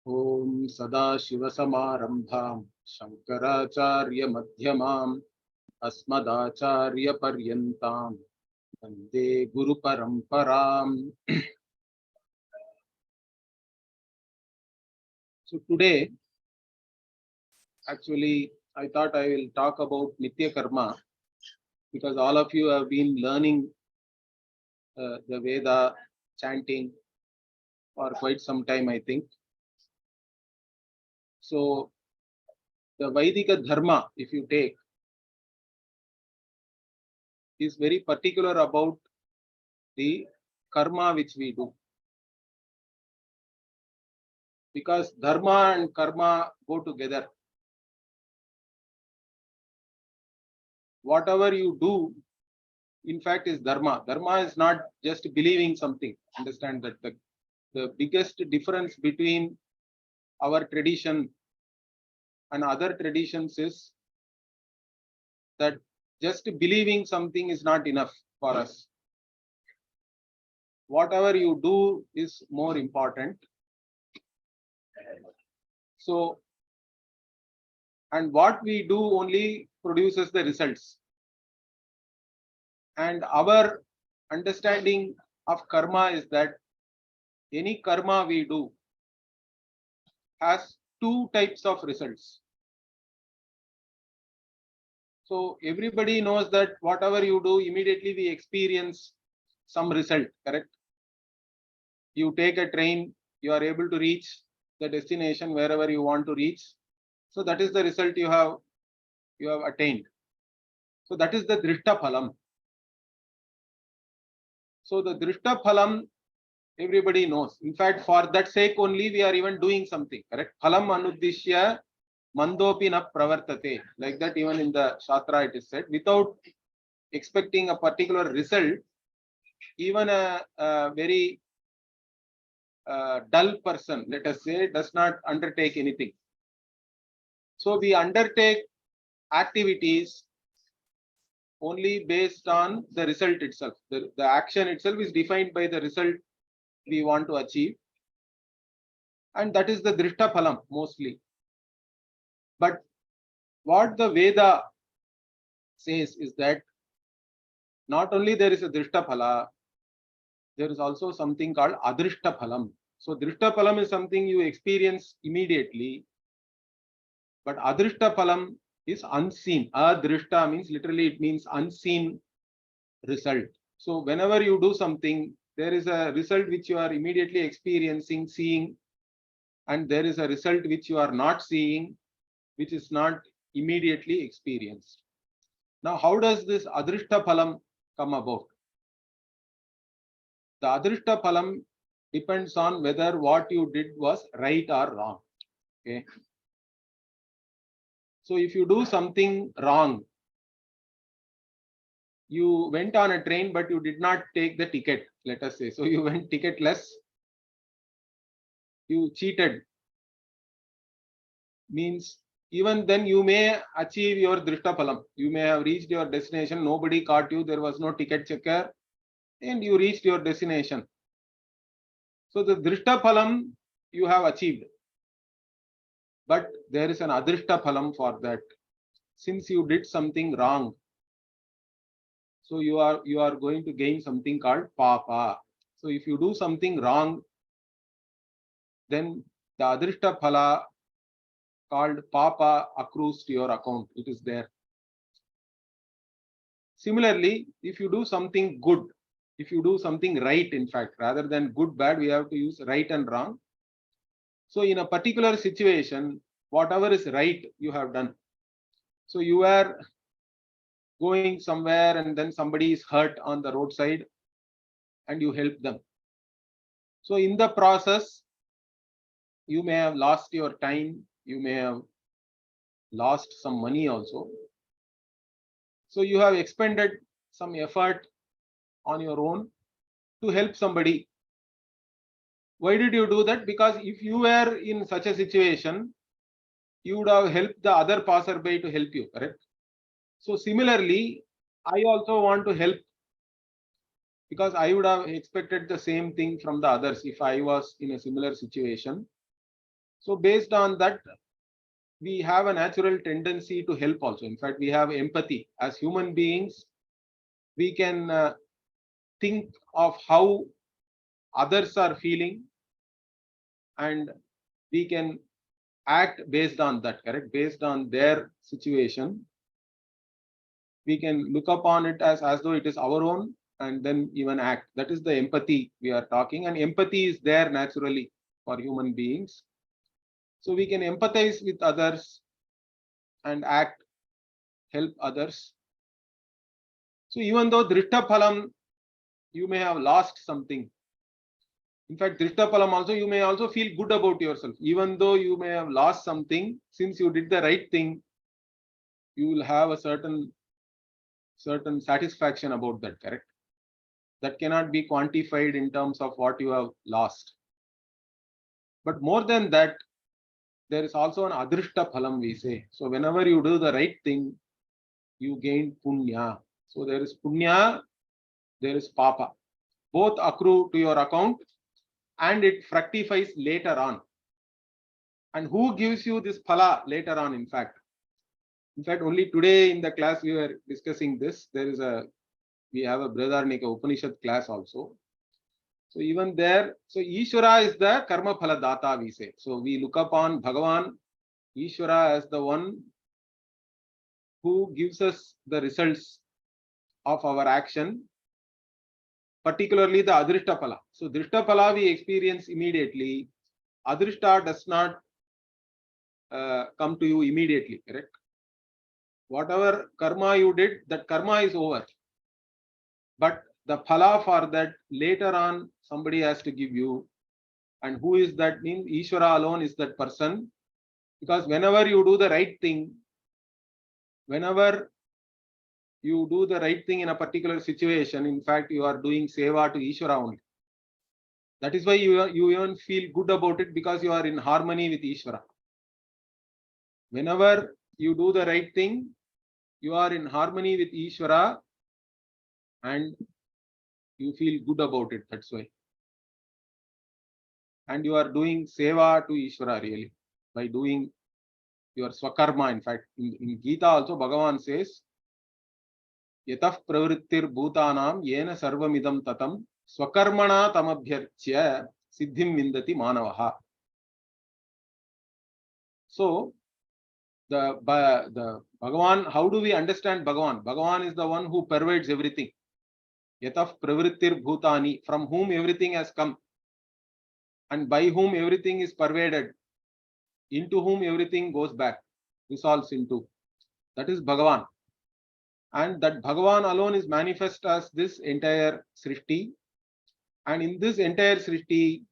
Om Sadashivasamarambham Shankaracharya Madhyamam Asmadacharya Paryantam Vande Guru Paramparam. So today, actually, I thought I will talk about Nitya Karma because all of you have been learning the Veda chanting for quite some time, I think. So the Vaidika Dharma, if you take, is very particular about the karma which we do. Because dharma and karma go together. Whatever you do, in fact, is dharma. Dharma is not just believing something. Understand that the biggest difference between our tradition and other traditions is that just believing something is not enough for us. Whatever you do is more important. So, and what we do only produces the results. And our understanding of karma is that any karma we do has two types of results. So everybody knows that whatever you do, immediately we experience some result, correct? You take a train, you are able to reach the destination wherever you want to reach. So that is the result you have attained. So that is the drishta phalam. So the drishta phalam, everybody knows. In fact, for that sake only we are even doing something, correct? Phalam anuddishya mandopi na pravartate. Like that, even in the Shastra it is said, without expecting a particular result, even a very dull person, let us say, does not undertake anything. So we undertake activities only based on the result itself. The action itself is defined by the result we want to achieve. And that is the drishta phalam mostly. But what the Veda says is that not only there is a drishta phala, there is also something called adrishta phalam. So drishta phalam is something you experience immediately, but adrishta phalam is unseen. Adrishta means literally it means unseen result. So whenever you do something, there is a result which you are immediately experiencing, seeing, and there is a result which you are not seeing, which is not immediately experienced. Now, how does this adrishta phalam come about? The adrishta phalam depends on whether what you did was right or wrong. Okay. So if you do something wrong, you went on a train, but you did not take the ticket, let us say. So you went ticketless, you cheated. Means even then you may achieve your drishta phalam. You may have reached your destination, nobody caught you, there was no ticket checker, and you reached your destination. So the drishta phalam you have achieved. But there is an adrishta phalam for that. Since you did something wrong, so you are going to gain something called papa. So if you do something wrong, then the adrishta phala called papa accrues to your account. It is there. Similarly, if you do something good, if you do something right, in fact, rather than good, bad, we have to use right and wrong. So in a particular situation, whatever is right, you have done. So you are going somewhere and then somebody is hurt on the roadside and you help them. So in the process, you may have lost your time, you may have lost some money also. So you have expended some effort on your own to help somebody. Why did you do that? Because if you were in such a situation, you would have helped the other passerby to help you, correct? So similarly, I also want to help because I would have expected the same thing from the others if I was in a similar situation. So based on that, we have a natural tendency to help also. In fact, we have empathy. As human beings, we can think of how others are feeling, and we can act based on that, correct? Based on their situation. We can look upon it as though it is our own, and then even act. That is the empathy we are talking, and empathy is there naturally for human beings. So we can empathize with others and act, help others. So even though drishta phalam, you may have lost something. In fact, drishta phalam also, you may also feel good about yourself. Even though you may have lost something, since you did the right thing, you will have a certain satisfaction about that, correct? That cannot be quantified in terms of what you have lost. But more than that, there is also an adrishta phalam, we say. So whenever you do the right thing, you gain punya. So there is punya, there is papa. Both accrue to your account, and it fructifies later on. And who gives you this phala later on? In fact, only today in the class we were discussing this. We have a Brihadaranyaka Upanishad class also. So even there, so Ishvara is the karma phala data, we say. So we look upon Bhagavan, Ishvara, as the one who gives us the results of our action, particularly the adrishta phala. So drishta phala we experience immediately. Adrishta does not come to you immediately, correct? Whatever karma you did, that karma is over. But the phala for that later on somebody has to give you. And who is that? Means Ishvara alone is that person. Because whenever you do the right thing, whenever you do the right thing in a particular situation, in fact, you are doing seva to Ishvara only. That is why you even feel good about it, because you are in harmony with Ishvara. Whenever you do the right thing, you are in harmony with Ishvara and you feel good about it. That's why. And you are doing seva to Ishvara really by doing your swakarma. In fact, in Gita also Bhagavan says, Yatah pravrittir bhutanam yena sarvamidam tatam swakarmana tamabhyarchya siddhim vindati manavaha. So the Bhagavan, how do we understand Bhagavan? Bhagavan is the one who pervades everything. Yatah pravrittir bhutani, from whom everything has come and by whom everything is pervaded, into whom everything goes back, resolves into. That is Bhagavan. And that Bhagavan alone is manifest as this entire Srishti. And in this entire Srishti,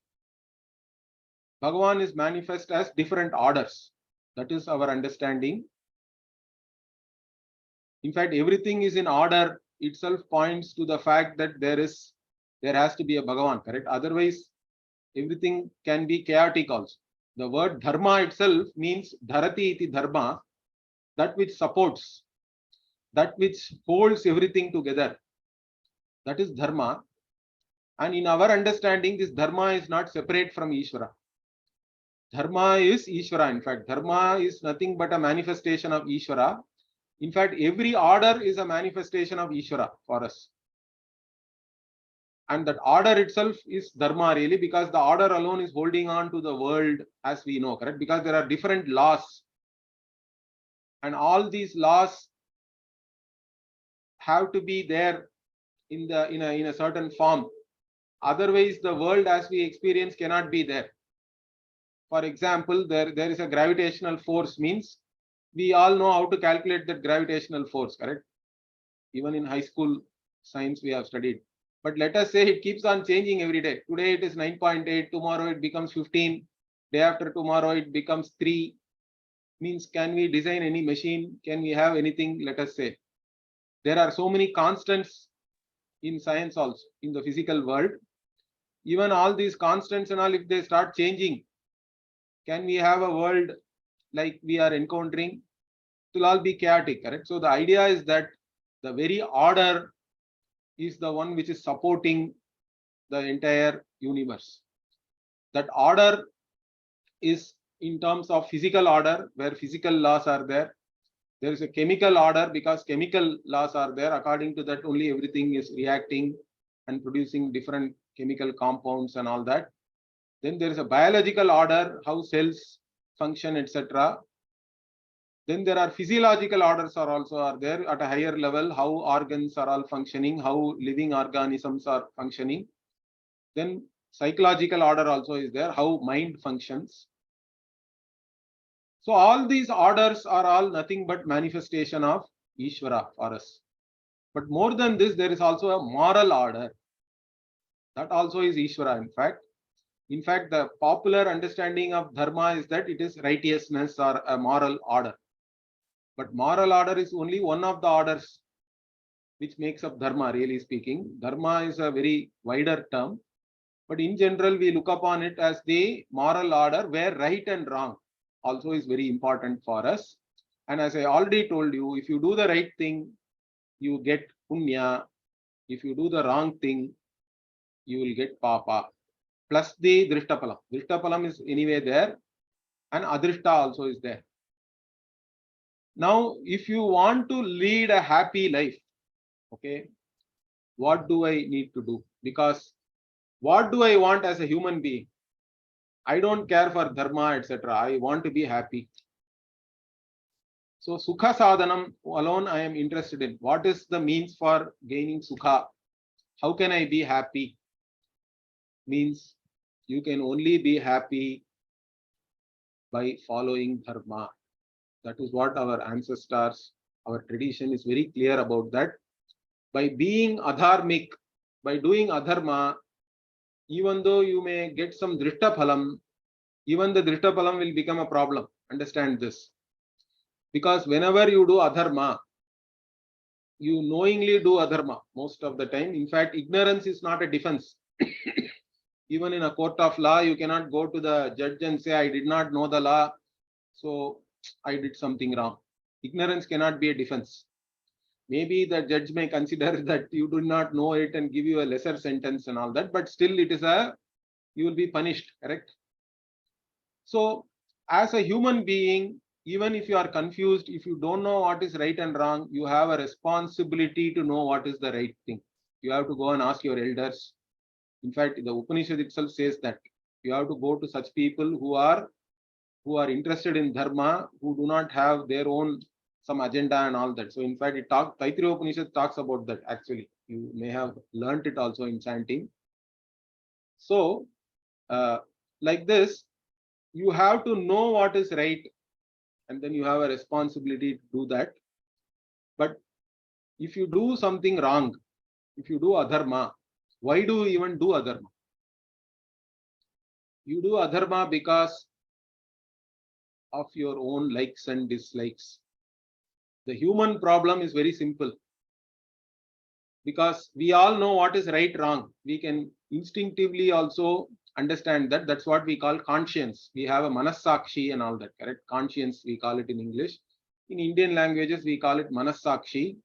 Bhagavan is manifest as different orders. That is our understanding. In fact, everything is in order itself points to the fact that there has to be a Bhagavan, correct? Otherwise, everything can be chaotic also. The word dharma itself means dharati iti dharma, that which supports, that which holds everything together. That is dharma. And in our understanding, this dharma is not separate from Ishvara. Dharma is Ishvara. In fact, dharma is nothing but a manifestation of Ishvara. In fact, every order is a manifestation of Ishvara for us. And that order itself is dharma really, because the order alone is holding on to the world as we know, correct? Because there are different laws. And all these laws have to be there in a certain form. Otherwise, the world as we experience cannot be there. For example, there is a gravitational force, means we all know how to calculate that gravitational force, correct? Even in high school science we have studied. But let us say it keeps on changing every day. Today it is 9.8, tomorrow it becomes 15, day after tomorrow it becomes 3. Means, can we design any machine? Can we have anything? Let us say. There are so many constants in science also, in the physical world. Even all these constants and all, if they start changing, can we have a world like we are encountering? It will all be chaotic, correct? So the idea is that the very order is the one which is supporting the entire universe. That order is in terms of physical order, where physical laws are there. There is a chemical order because chemical laws are there. According to that, only everything is reacting and producing different chemical compounds and all that. Then there is a biological order, how cells function, etc. Then there are physiological orders are there at a higher level, how organs are all functioning, how living organisms are functioning. Then psychological order also is there, how mind functions. So all these orders are all nothing but manifestation of Ishvara for us. But more than this, there is also a moral order. That also is Ishvara, in fact. In fact, the popular understanding of dharma is that it is righteousness or a moral order. But moral order is only one of the orders which makes up dharma, really speaking. Dharma is a very wider term. But in general, we look upon it as the moral order where right and wrong also is very important for us. And as I already told you, if you do the right thing, you get punya. If you do the wrong thing, you will get papa. Plus the drishtapalam. Drishtapalam is anyway there, and adrishta also is there. Now, if you want to lead a happy life, okay, what do I need to do? Because what do I want as a human being? I don't care for dharma, etc. I want to be happy. So sukha sadhanam alone I am interested in. What is the means for gaining sukha? How can I be happy? Means you can only be happy by following dharma. That is what our ancestors, our tradition is very clear about that. By being adharmic, by doing adharma, even though you may get some drishta phalam, even the drishta phalam will become a problem. Understand this. Because whenever you do adharma, you knowingly do adharma most of the time. In fact, ignorance is not a defense. Even in a court of law, you cannot go to the judge and say, I did not know the law, so I did something wrong. Ignorance cannot be a defense. Maybe the judge may consider that you do not know it and give you a lesser sentence and all that, but still it is you will be punished, correct? So as a human being, even if you are confused, if you don't know what is right and wrong, you have a responsibility to know what is the right thing. You have to go and ask your elders. In fact, the Upanishad itself says that you have to go to such people who are interested in dharma, who do not have their own some agenda and all that. So in fact, Taittiriya Upanishad talks about that actually. You may have learnt it also in chanting. So like this, you have to know what is right, and then you have a responsibility to do that. But if you do something wrong, if you do adharma, why do you even do adharma? You do adharma because of your own likes and dislikes. The human problem is very simple. Because we all know what is right, wrong. We can instinctively also understand that. That's what we call conscience. We have a manassakshi and all that, correct? Conscience, we call it in English. In Indian languages, we call it manassakshi.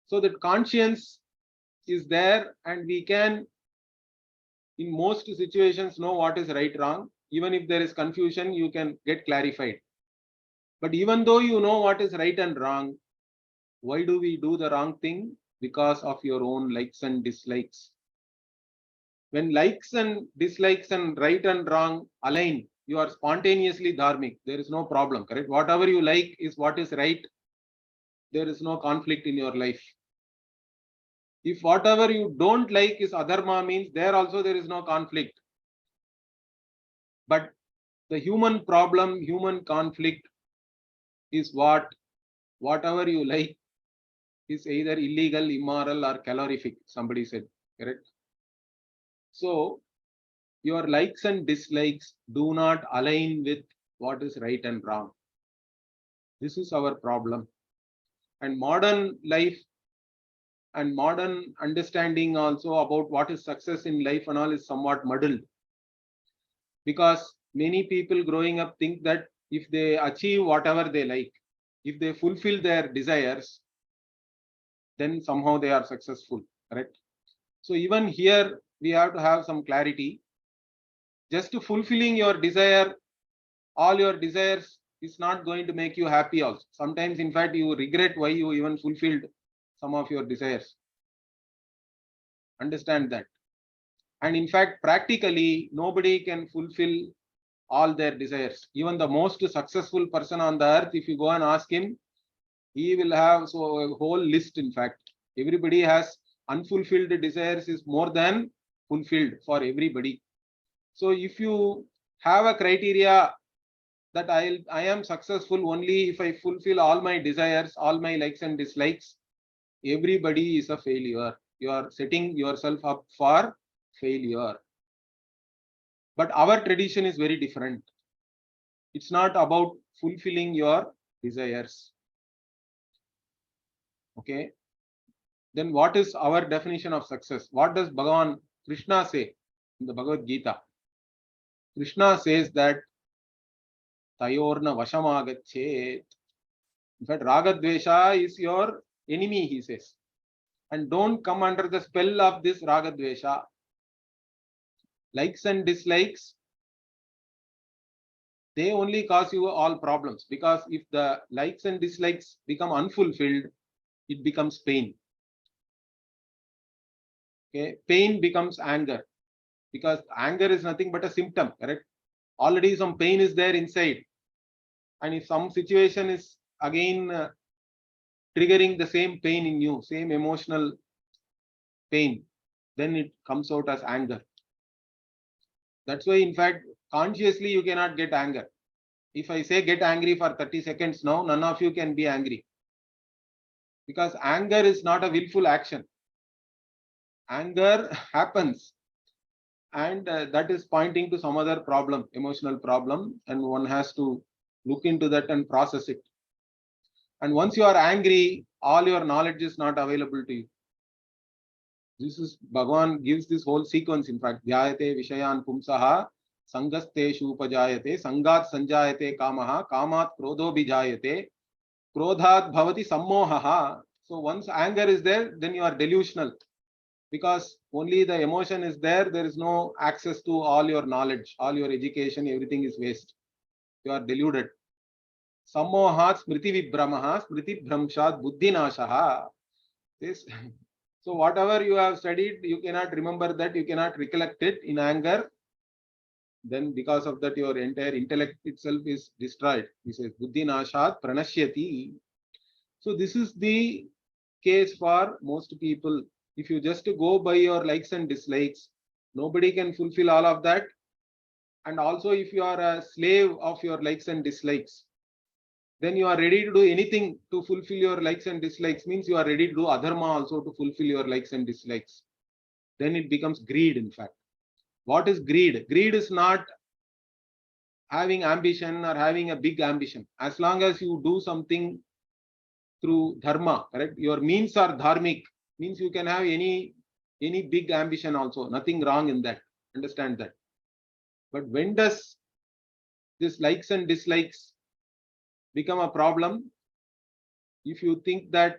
So that conscience is there, and we can, in most situations, know what is right, wrong. Even if there is confusion, you can get clarified. But even though you know what is right and wrong, why do we do the wrong thing? Because of your own likes and dislikes. When likes and dislikes and right and wrong align, you are spontaneously dharmic. There is no problem, correct? Whatever you like is what is right. There is no conflict in your life. If whatever you don't like is adharma, means there also there is no conflict. But the human problem, human conflict is whatever you like is either illegal, immoral, or calorific, somebody said, correct? So your likes and dislikes do not align with what is right and wrong. This is our problem. And modern life and modern understanding also about what is success in life and all is somewhat muddled. Because many people growing up think that if they achieve whatever they like, if they fulfill their desires, then somehow they are successful, correct? So even here, we have to have some clarity. Just fulfilling your desire all your desires is not going to make you happy also. Sometimes, in fact, you regret why you even fulfilled some of your desires. Understand that. And in fact, practically, nobody can fulfill all their desires. Even the most successful person on the earth, if you go and ask him, he will have a whole list. In fact, everybody has unfulfilled desires is more than fulfilled for everybody. So if you have a criteria that I am successful only if I fulfill all my desires, all my likes and dislikes, everybody is a failure. You are setting yourself up for failure. But our tradition is very different. It's not about fulfilling your desires. Okay. Then what is our definition of success? What does Bhagavan Krishna say in the Bhagavad Gita? Krishna says that Tayorna Vashamagachet. In fact, Ragadvesha is your enemy, he says. And don't come under the spell of this Ragadvesha. Likes and dislikes, they only cause you all problems, because if the likes and dislikes become unfulfilled, it becomes pain. Okay, pain becomes anger, because anger is nothing but a symptom, correct? Already some pain is there inside, and if some situation is again triggering the same pain in you, same emotional pain, then it comes out as anger. That's why, in fact, consciously you cannot get anger. If I say get angry for 30 seconds now, none of you can be angry, because anger is not a willful action. Anger happens, and that is pointing to some other problem, emotional problem, and one has to look into that and process it. And once you are angry, all your knowledge is not available to you. This is Bhagavan gives this whole sequence. In fact, Dhyayate Vishayan Pumsaha Sangasteshu Upajayate Sangat Sanjayate Kamaha Kamat Krodho Bijayate Krodhat Bhavati Sammohaha. So once anger is there, then you are delusional, because only the emotion is there. There is no access to all your knowledge, all your education, everything is waste. You are deluded. Sammohat Smriti Vibhramaha Smriti Bhramshat Buddhi Nashaha. This. So whatever you have studied, you cannot remember that, you cannot recollect it in anger. Then because of that, your entire intellect itself is destroyed. He says, Buddhi Nashat Pranashyati. So this is the case for most people. If you just go by your likes and dislikes, nobody can fulfill all of that. And also, if you are a slave of your likes and dislikes, then you are ready to do anything to fulfill your likes and dislikes, means you are ready to do adharma also to fulfill your likes and dislikes. Then it becomes greed, in fact. What is greed? Greed is not having ambition or having a big ambition. As long as you do something through dharma, correct? Your means are dharmic, means you can have any big ambition also. Nothing wrong in that. Understand that. But when does this likes and dislikes become a problem? If you think that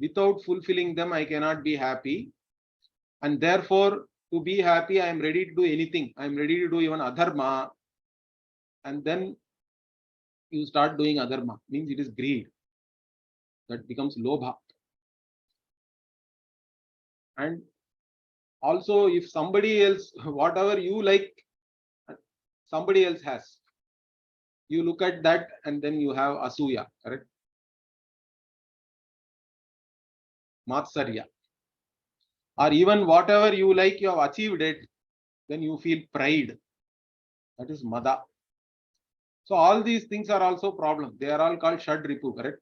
without fulfilling them, I cannot be happy, and therefore to be happy, I am ready to do anything. I am ready to do even adharma, and then you start doing adharma, means it is greed. That becomes lobha. And also, if somebody else, whatever you like, somebody else has, you look at that and then you have asuya, correct? Matsarya. Or even whatever you like, you have achieved it, then you feel pride. That is mada. So all these things are also problems. They are all called shadripu, correct?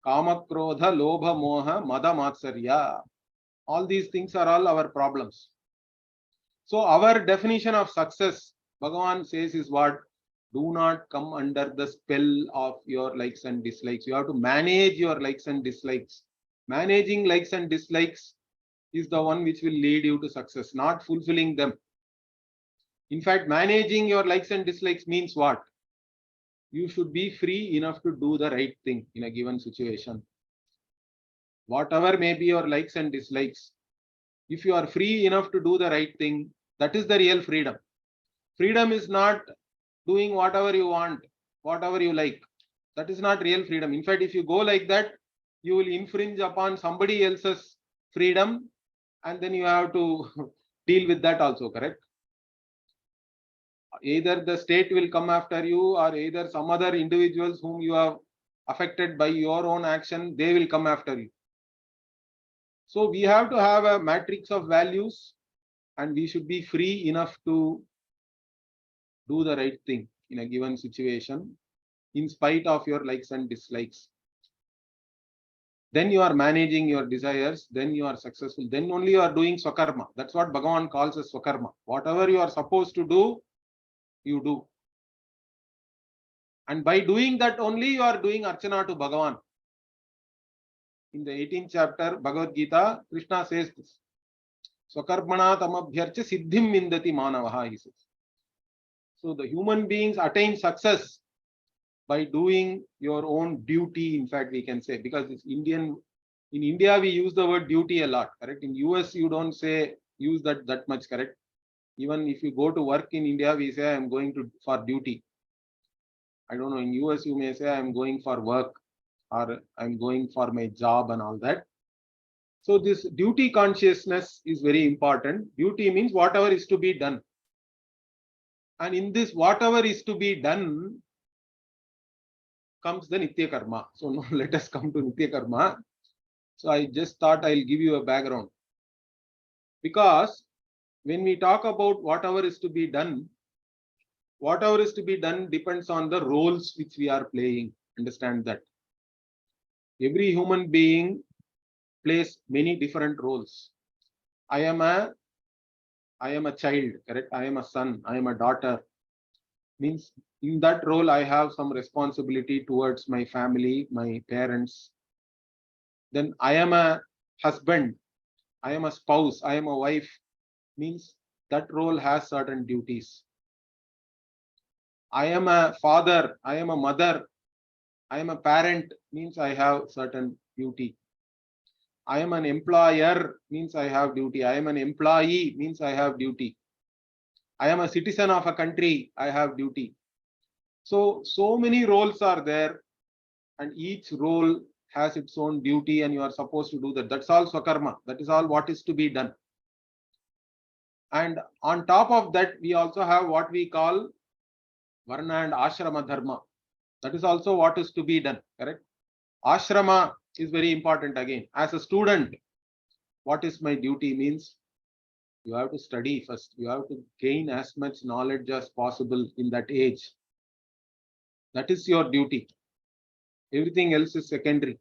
Kama, krodha, lobha, moha, mada, matsarya. All these things are all our problems. So our definition of success, Bhagavan says, is what? Do not come under the spell of your likes and dislikes. You have to manage your likes and dislikes. Managing likes and dislikes is the one which will lead you to success, not fulfilling them. In fact, managing your likes and dislikes means what? You should be free enough to do the right thing in a given situation. Whatever may be your likes and dislikes, if you are free enough to do the right thing, that is the real freedom. Freedom is not doing whatever you want, whatever you like. That is not real freedom. In fact, if you go like that, you will infringe upon somebody else's freedom, and then you have to deal with that also, correct? Either the state will come after you, or either some other individuals whom you have affected by your own action, they will come after you. So we have to have a matrix of values, and we should be free enough to do the right thing in a given situation, in spite of your likes and dislikes. Then you are managing your desires, then you are successful, then only you are doing swakarma. That's what Bhagavan calls as swakarma. Whatever you are supposed to do, you do. And by doing that only, you are doing Archana to Bhagavan. In the 18th chapter, Bhagavad Gita, Krishna says this. Swakarmana tamabhyarcha siddhim mindati manavaha, he says. So the human beings attain success by doing your own duty, in fact, we can say, because it's in India, we use the word duty a lot, correct? In US, you don't use that much, correct? Even if you go to work in India, we say, I am going for duty. I don't know, in US, you may say, I am going for work, or I'm going for my job and all that. So this duty consciousness is very important. Duty means whatever is to be done. And in this whatever is to be done comes the Nitya Karma. So now let us come to Nitya Karma. So I just thought I'll give you a background. Because when we talk about whatever is to be done depends on the roles which we are playing. Understand that. Every human being plays many different roles. I am a child, correct? I am a son, I am a daughter. Means in that role, I have some responsibility towards my family, my parents. Then I am a husband, I am a spouse, I am a wife. Means that role has certain duties. I am a father, I am a mother, I am a parent, means I have certain duty. I am an employer, means I have duty. I am an employee, means I have duty. I am a citizen of a country, I have duty. So many roles are there, and each role has its own duty, and you are supposed to do that. That's all swakarma. That is all what is to be done. And on top of that, we also have what we call varna and ashrama dharma. That is also what is to be done, correct? Ashrama is very important again. As a student, what is my duty means you have to study first. You have to gain as much knowledge as possible in that age. That is your duty. Everything else is secondary.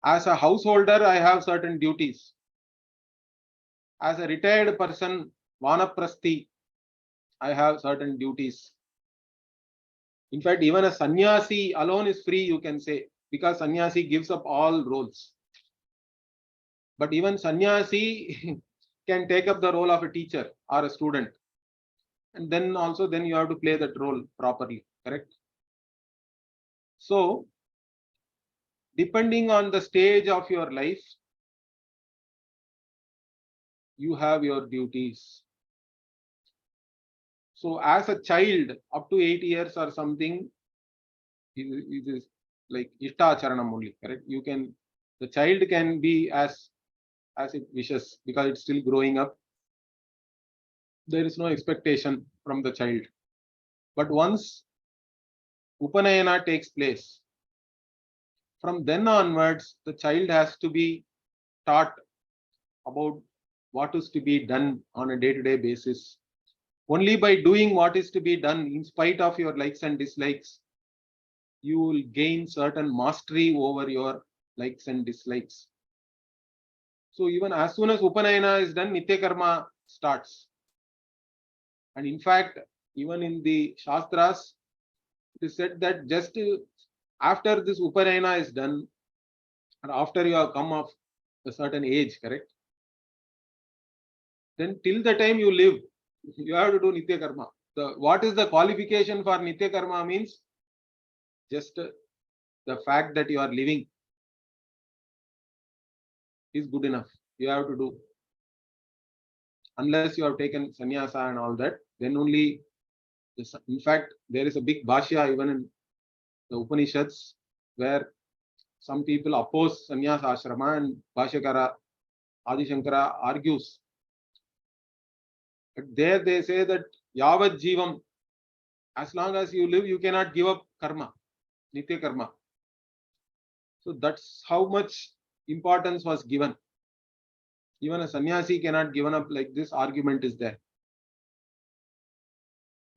As a householder, I have certain duties. As a retired person, vanaprasthi, I have certain duties. In fact, even a sannyasi alone is free, you can say, because sannyasi gives up all roles. But even sannyasi can take up the role of a teacher or a student. And then you have to play that role properly, correct? So, depending on the stage of your life, you have your duties. So as a child, up to 8 years or something, it is like Ishta Charanam only, correct? The child can be as it wishes, because it's still growing up. There is no expectation from the child. But once Upanayana takes place, from then onwards, the child has to be taught about what is to be done on a day-to-day basis. Only by doing what is to be done, in spite of your likes and dislikes, you will gain certain mastery over your likes and dislikes. So even as soon as Upanayana is done, Nitya Karma starts. And in fact, even in the Shastras, it is said that just after this Upanayana is done, and after you have come of a certain age, correct? Then till the time you live, you have to do Nitya Karma. What is the qualification for Nitya Karma means? Just the fact that you are living is good enough. You have to do. Unless you have taken sannyasa and all that, then only In fact, there is a big bhashya even in the Upanishads where some people oppose sannyas ashrama, and Bhashyakara Adi Shankara argues. But there they say that Yavad Jivam, as long as you live, you cannot give up karma, Nitya karma. So that's how much importance was given. Even a sannyasi cannot given up like this argument is there.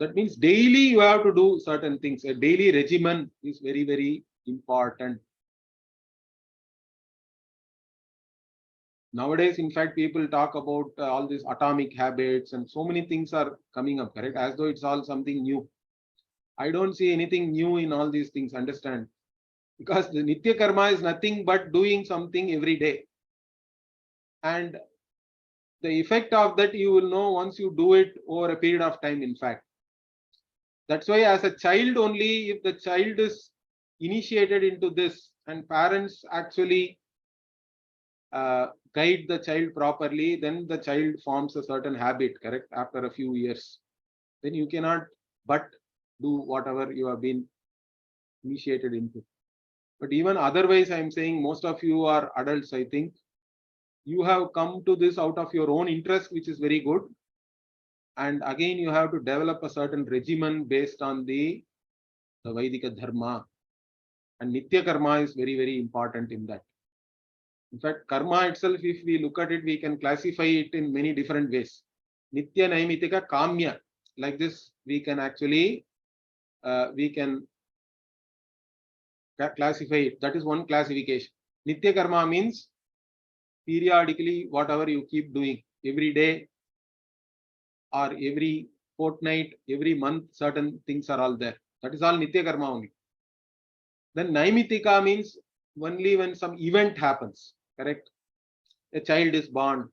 That means daily you have to do certain things. A daily regimen is very, very important. Nowadays, in fact, people talk about all these atomic habits and so many things are coming up, correct? As though it's all something new. I don't see anything new in all these things, understand? Because the Nitya Karma is nothing but doing something every day. And the effect of that you will know once you do it over a period of time, in fact. That's why as a child only, if the child is initiated into this and parents actually guide the child properly, then the child forms a certain habit, correct? After a few years, then you cannot but do whatever you have been initiated into. But even otherwise, I'm saying most of you are adults, I think. You have come to this out of your own interest, which is very good. And again, you have to develop a certain regimen based on the Vaidika Dharma. And Nitya Karma is very, very important in that. In fact, karma itself, if we look at it, we can classify it in many different ways. Nitya Naimitika Kamya. Like this, we can actually classify it. That is one classification. Nitya Karma means periodically whatever you keep doing every day or every fortnight, every month, certain things are all there. That is all Nitya Karma only. Then Naimitika means only when some event happens, correct? A child is born,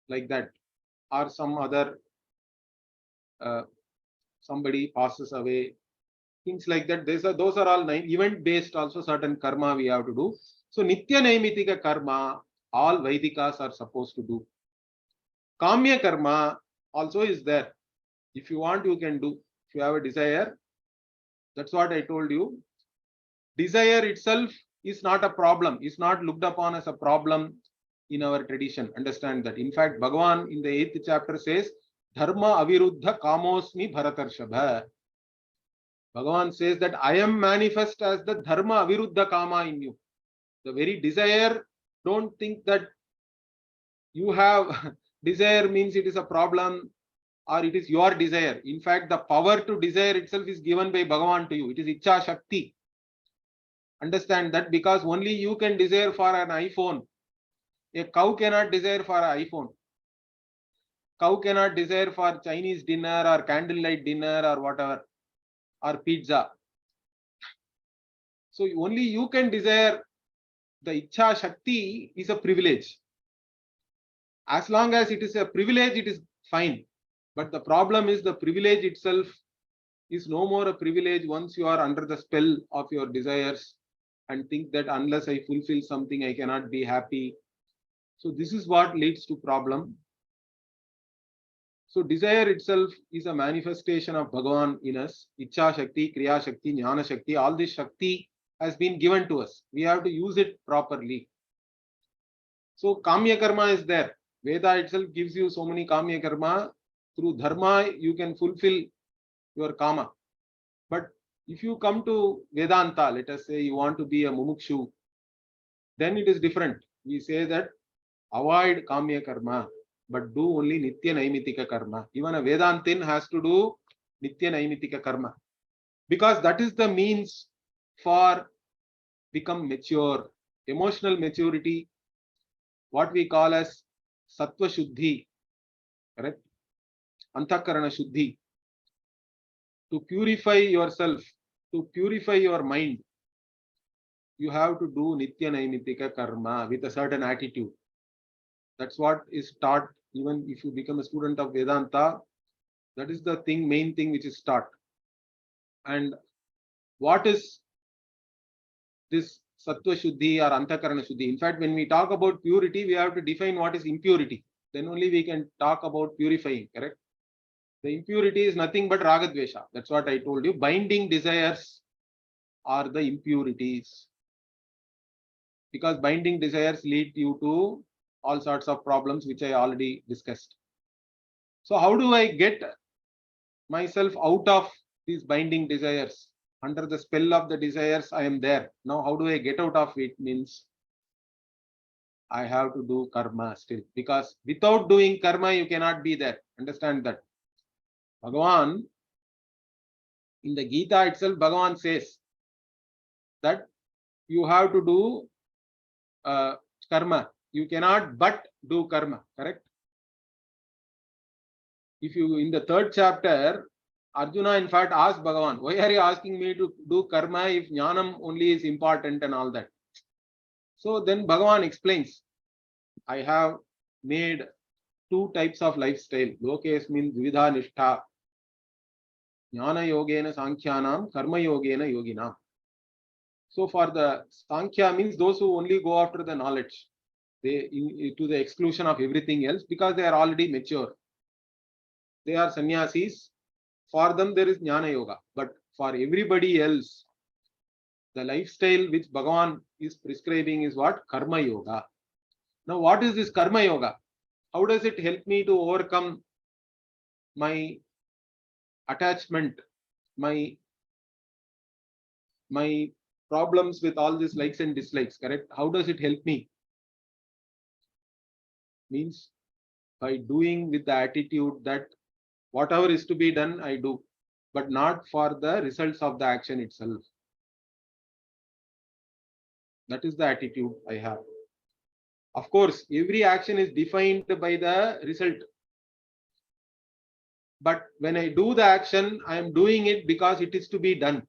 like that, or some other somebody passes away, things like that. Those are all event based. Also, certain karma we have to do. So Nitya Naimitika karma, all Vaidikas are supposed to do. Kamya karma also is there. If you want, you can do. If you have a desire, that's what I told you. Desire itself is not a problem. It's not looked upon as a problem in our tradition. Understand that. In fact, Bhagavan in the 8th chapter says, Dharma aviruddha kamosmi bharatarshava. Bhagavan says that I am manifest as the Dharma aviruddha kama in you. The very desire, don't think that you have desire means it is a problem or it is your desire. In fact, the power to desire itself is given by Bhagavan to you. It is Ichcha Shakti. Understand that, because only you can desire for an iPhone. A cow cannot desire for an iPhone. Cow cannot desire for Chinese dinner or candlelight dinner or whatever, or pizza. So only you can desire. The Ichcha Shakti is a privilege. As long as it is a privilege, it is fine. But the problem is the privilege itself is no more a privilege once you are under the spell of your desires and think that unless I fulfill something, I cannot be happy. So this is what leads to problem. So desire itself is a manifestation of Bhagavan in us. Ichcha Shakti, Kriya Shakti, Jnana Shakti, all this Shakti has been given to us. We have to use it properly. So Kamya Karma is there. Veda itself gives you so many Kamya Karma. Through Dharma, you can fulfill your Kama. But if you come to Vedanta, let us say you want to be a Mumukshu, then it is different. We say that avoid Kamya Karma, but do only Nitya Naimitika Karma. Even a Vedantin has to do Nitya Naimitika Karma, because that is the means for become mature. Emotional maturity, what we call as Sattva Shuddhi, correct? Antakarana Shuddhi. To purify yourself, to purify your mind, you have to do Nitya Naimitika Karma with a certain attitude. That's what is taught. Even if you become a student of Vedanta, that is the thing, main thing which is taught. And what is this Sattva Shuddhi or Antakarana Shuddhi? In fact, when we talk about purity, we have to define what is impurity. Then only we can talk about purifying, correct? The impurity is nothing but ragadvesha. That's what I told you. Binding desires are the impurities. Because binding desires lead you to all sorts of problems, which I already discussed. So how do I get myself out of these binding desires? Under the spell of the desires, I am there. Now, how do I get out of it? Means I have to do karma still. Because without doing karma, you cannot be there. Understand that. Bhagavan, in the Gita itself, Bhagavan says that you have to do karma. You cannot but do karma. Correct? If you, in the 3rd chapter, Arjuna in fact asked Bhagavan, why are you asking me to do karma if jnanam only is important and all that? So then Bhagavan explains, I have made 2 types of lifestyle. Lokes means Vidha Nishtha. Jnana Yogena Sankhyanam, Karma Yogena Yogina. So for the Sankhya means those who only go after the knowledge, they to the exclusion of everything else, because they are already mature. They are sannyasis. For them there is Jnana Yoga. But for everybody else, the lifestyle which Bhagavan is prescribing is what? Karma Yoga. Now what is this Karma Yoga? How does it help me to overcome my attachment, my problems with all these likes and dislikes? Correct? How does it help me? Means by doing with the attitude that whatever is to be done, I do, but not for the results of the action itself. That is the attitude I have. Of course, every action is defined by the result. But when I do the action, I am doing it because it is to be done,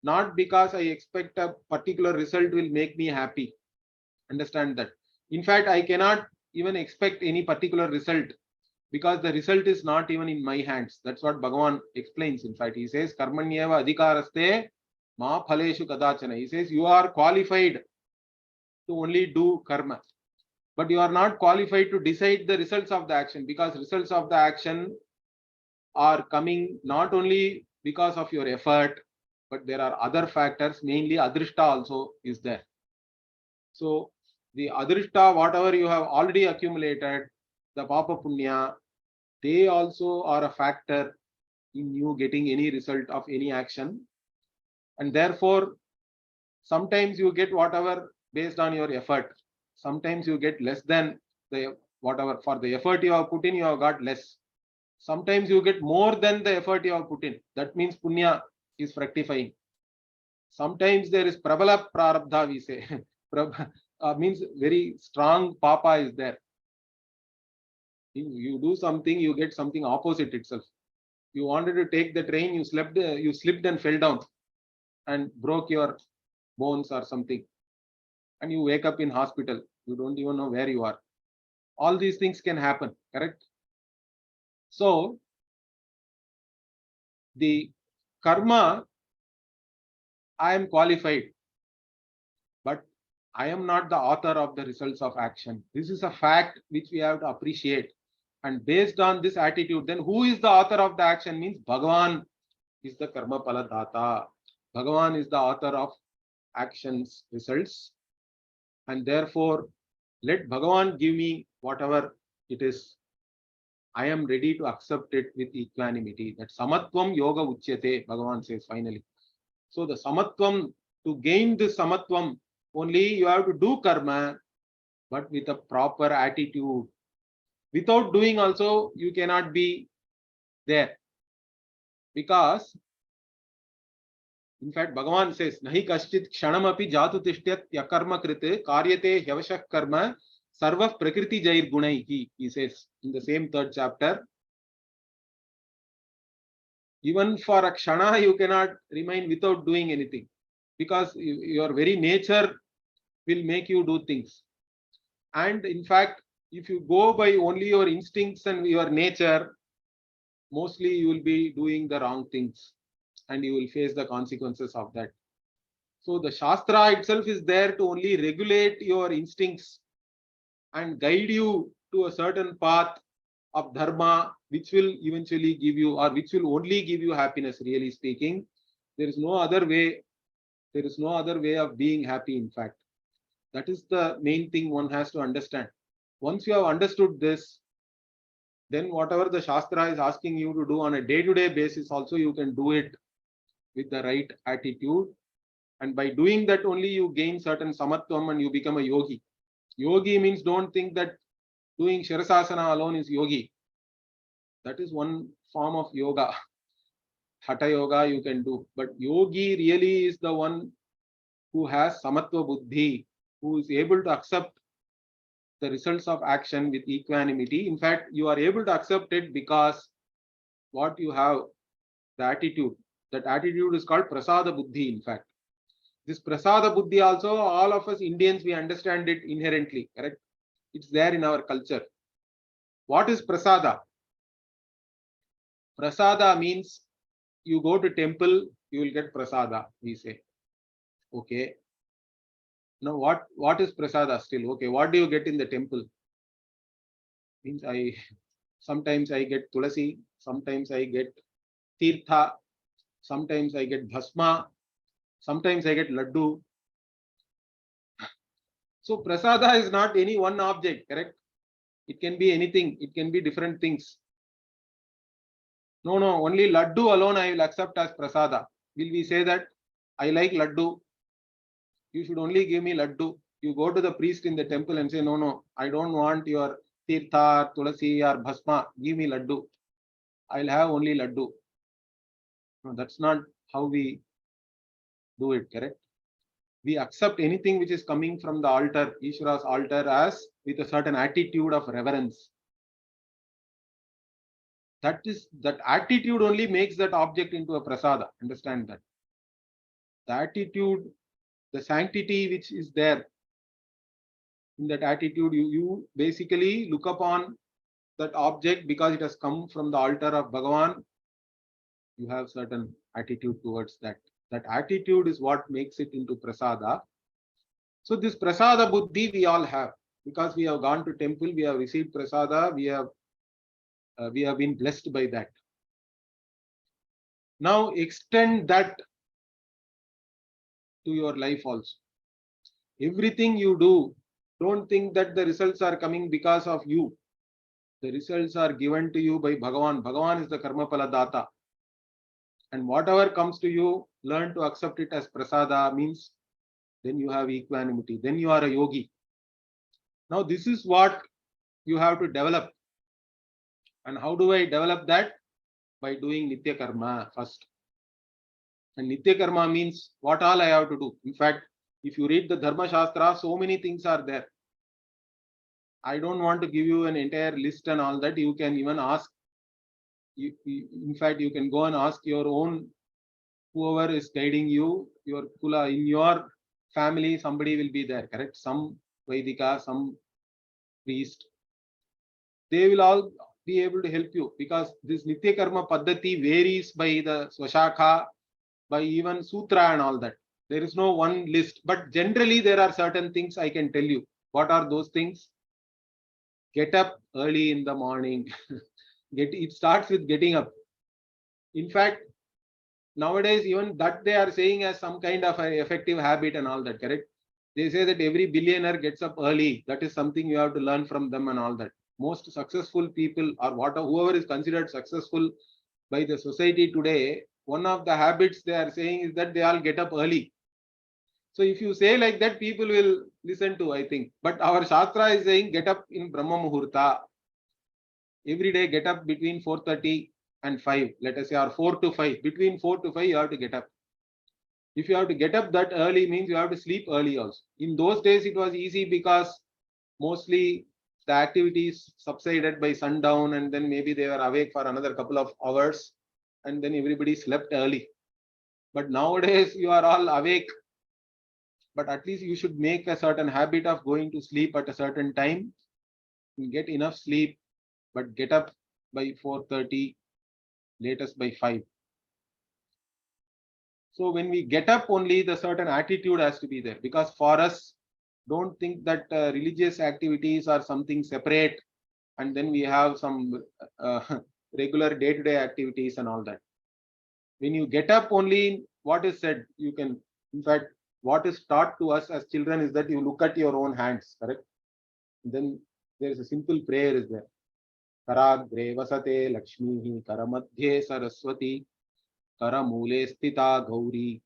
not because I expect a particular result will make me happy. Understand that. In fact, I cannot even expect any particular result, because the result is not even in my hands. That's what Bhagavan explains. In fact, he says, Karmanyeva adhikaraste ma phaleshu kadachana. He says, you are qualified to only do karma, but you are not qualified to decide the results of the action, because results of the action are coming not only because of your effort, but there are other factors, mainly adrishta also is there. So the adrishta, whatever you have already accumulated, the papa punya, they also are a factor in you getting any result of any action. And therefore, sometimes you get whatever based on your effort. Sometimes you get less than the whatever. For the effort you have put in, you have got less. Sometimes you get more than the effort you have put in. That means punya is fructifying. Sometimes there is prabala prarabdha, we say. Means very strong papa is there. You do something, you get something opposite itself. You wanted to take the train, you slipped and fell down and broke your bones or something, and you wake up in hospital. You don't even know where you are. All these things can happen, correct? So the karma, I am qualified, but I am not the author of the results of action. This is a fact which we have to appreciate. And based on this attitude, then who is the author of the action? Means Bhagavan is the karma pala data. Bhagavan is the author of actions results. And therefore, let Bhagavan give me whatever it is. I am ready to accept it with equanimity. That samatvam yoga uchyate, Bhagavan says finally. So the samatvam, to gain this samatvam, only you have to do karma, but with a proper attitude. Without doing also, you cannot be there. Because, in fact, Bhagavan says, Nahi kaschit kshanamapi jatu tishtyat yakarma krite karyate hyavashak karma sarva prakriti jair gunaihi. He says in the same 3rd chapter. Even for a kshana, you cannot remain without doing anything, because your very nature will make you do things. And in fact, if you go by only your instincts and your nature, mostly you will be doing the wrong things and you will face the consequences of that. So the Shastra itself is there to only regulate your instincts and guide you to a certain path of dharma which will eventually give you, or which will only give you happiness, really speaking. There is no other way. There is no other way of being happy, in fact. That is the main thing one has to understand. Once you have understood this, then whatever the Shastra is asking you to do on a day-to-day basis, also you can do it with the right attitude. And by doing that only you gain certain samatvam and you become a yogi. Yogi means, don't think that doing Shirasasana alone is yogi. That is one form of yoga. Hatha yoga you can do. But yogi really is the one who has samatva buddhi, who is able to accept the results of action with equanimity. In fact, you are able to accept it because what you have, the attitude, that attitude is called prasada buddhi, in fact. This prasada buddhi also, all of us Indians, we understand it inherently, correct? It's there in our culture. What is prasada? Prasada means you go to temple, you will get prasada, we say. Okay. Now what is prasada still? Okay, what do you get in the temple? Means sometimes I get tulasi, sometimes I get tirtha, sometimes I get bhasma, sometimes I get laddu. So prasada is not any one object, correct? It can be anything, it can be different things. No, only laddu alone I will accept as prasada. Will we say that I like laddu? You should only give me laddu. You go to the priest in the temple and say, no, I don't want your tirtha, tulasi or bhasma. Give me laddu. I'll have only laddu. No, that's not how we do it, correct? We accept anything which is coming from the altar, Ishvara's altar, as with a certain attitude of reverence. That attitude only makes that object into a prasada. Understand that. The attitude, the sanctity which is there in that attitude, you basically look upon that object because it has come from the altar of Bhagavan. You have certain attitude towards that. That attitude is what makes it into prasada. So this prasada buddhi we all have, because we have gone to temple, we have received prasada, we have been blessed by that. Now extend that to your life also. Everything you do, don't think that the results are coming because of you. The results are given to you by Bhagavan. Bhagavan is the karma pala data. And whatever comes to you, learn to accept it as prasada, means then you have equanimity. Then you are a yogi. Now this is what you have to develop. And how do I develop that? By doing Nitya Karma first. And Nitya Karma means what all I have to do. In fact, if you read the Dharma Shastra, so many things are there. I don't want to give you an entire list and all that. You can even ask. In fact, you can go and ask your own, whoever is guiding you, your kula, in your family, somebody will be there, correct? Some Vaidika, some priest. They will all be able to help you, because this Nitya Karma Paddhati varies by the Swashakha, by even Sutra and all that. There is no one list, but generally there are certain things I can tell you. What are those things? Get up early in the morning. It starts with getting up. In fact, nowadays even that they are saying as some kind of an effective habit and all that, correct? They say that every billionaire gets up early. That is something you have to learn from them and all that. Most successful people, or whoever is considered successful by the society today, one of the habits they are saying is that they all get up early. So if you say like that, people will listen to, I think. But our Shastra is saying get up in Brahma Muhurta. Every day get up between 4:30 and 5, let us say, or 4 to 5. Between 4 to 5 you have to get up. If you have to get up that early, means you have to sleep early also. In those days it was easy because mostly the activities subsided by sundown, and then maybe they were awake for another couple of hours, and then everybody slept early. But nowadays you are all awake, but at least you should make a certain habit of going to sleep at a certain time. You get enough sleep, but get up by 4:30, latest by 5. So when we get up only, the certain attitude has to be there, because for us, don't think that religious activities are something separate, and then we have some regular day-to-day activities and all that. When you get up, only what is said, you can, in fact, what is taught to us as children is that you look at your own hands, correct? Then there is a simple prayer is there. Karagre vasate Lakshmi, Karamadhye Saraswati, Karamule Stita Gauri,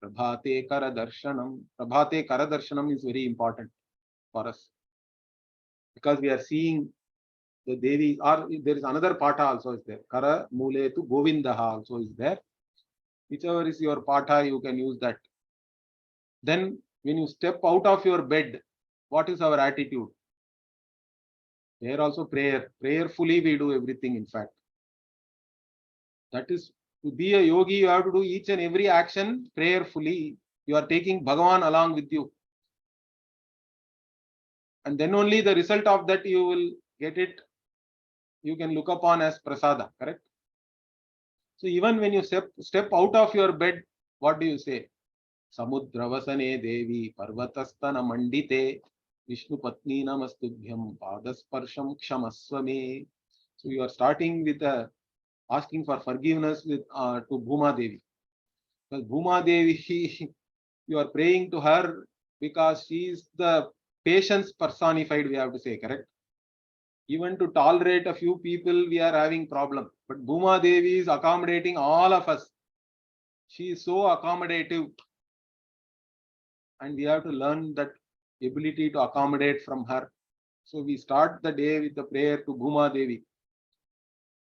Prabhate Karadarshanam. Prabhate Karadarshanam is very important for us because we are seeing the Devi, or there is another Pata also is there. Kara Mule to Govindaha also is there. Whichever is your Pata, you can use that. Then when you step out of your bed, what is our attitude? There also prayer. Prayerfully we do everything, in fact. That is, to be a yogi, you have to do each and every action prayerfully. You are taking Bhagavan along with you. And then only the result of that you will get it, you can look upon as prasada, correct? So even when you step out of your bed, what do you say? Samudravasane Devi Parvatastana Mandite Vishnu Patni Namastubhyam Padasparsham Kshamaswame. So you are starting with asking for forgiveness with to Bhuma Devi. Because Bhuma Devi, you are praying to her because she is the patience personified, we have to say, correct? Even to tolerate a few people, we are having problem. But Bhuma Devi is accommodating all of us. She is so accommodative. And we have to learn that ability to accommodate from her. So we start the day with the prayer to Bhuma Devi.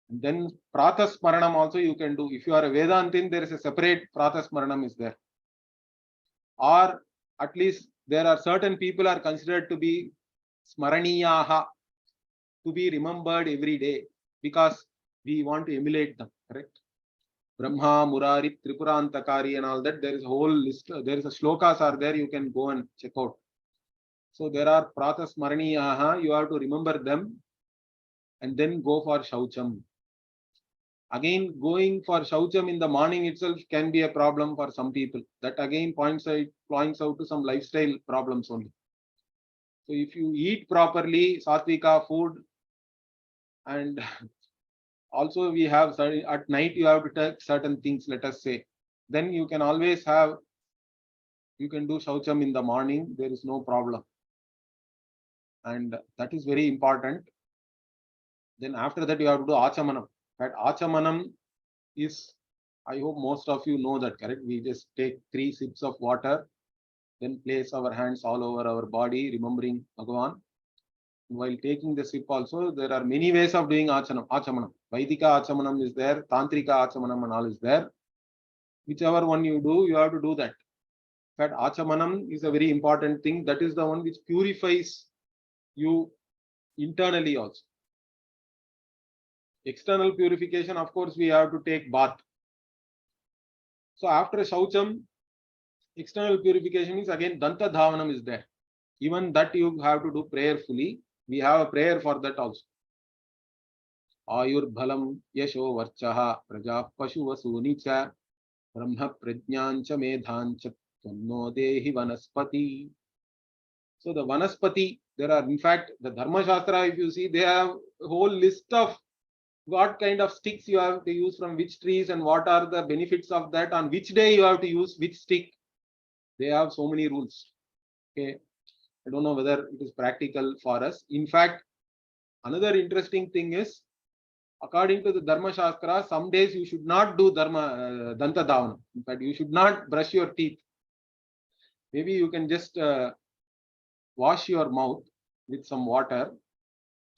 And then Pratasmaranam also you can do. If you are a Vedantin, there is a separate Pratasmaranam is there. Or at least there are certain people are considered to be Smaraniyaha, to be remembered every day, because we want to emulate them, correct? Brahma, Murari, Tripurantakari and all that, there is a whole list, there is a shlokas are there, you can go and check out. So there are Pratasmaraniyaha, you have to remember them and then go for Shaucham. Again, going for Shaucham in the morning itself can be a problem for some people. That again points out to some lifestyle problems only. So if you eat properly, Satvika food, and also we have at night you have to take certain things, let us say, then you can always have, you can do Shaucham in the morning, there is no problem. And that is very important. Then after that you have to do Achamanam. That Achamanam is, I hope most of you know that, correct? We just take 3 sips of water, then place our hands all over our body, remembering Bhagavan. While taking the sip also, there are many ways of doing Achamanam. Vaidika Achamanam is there, Tantrika Achamanam and all is there. Whichever one you do, you have to do that. That Achamanam is a very important thing. That is the one which purifies you internally also. External purification, of course, we have to take bath. So after Shaucham, external purification means again Danta Dhavanam is there. Even that you have to do prayerfully. We have a prayer for that also. Ayur Bhalam Yasho Varchaha Praja Pashu Vasunicha Brahma Prajnancha Medhancha Tunno Dehi Vanaspati. So the Vanaspati, there are, in fact, the Dharma Shastra, if you see, they have a whole list of what kind of sticks you have to use from which trees and what are the benefits of that, on which day you have to use which stick. They have so many rules. Okay. I don't know whether it is practical for us. In fact, another interesting thing is, according to the Dharma Shastra, some days you should not do Danta Dhavanam. In fact, you should not brush your teeth. Maybe you can just wash your mouth with some water,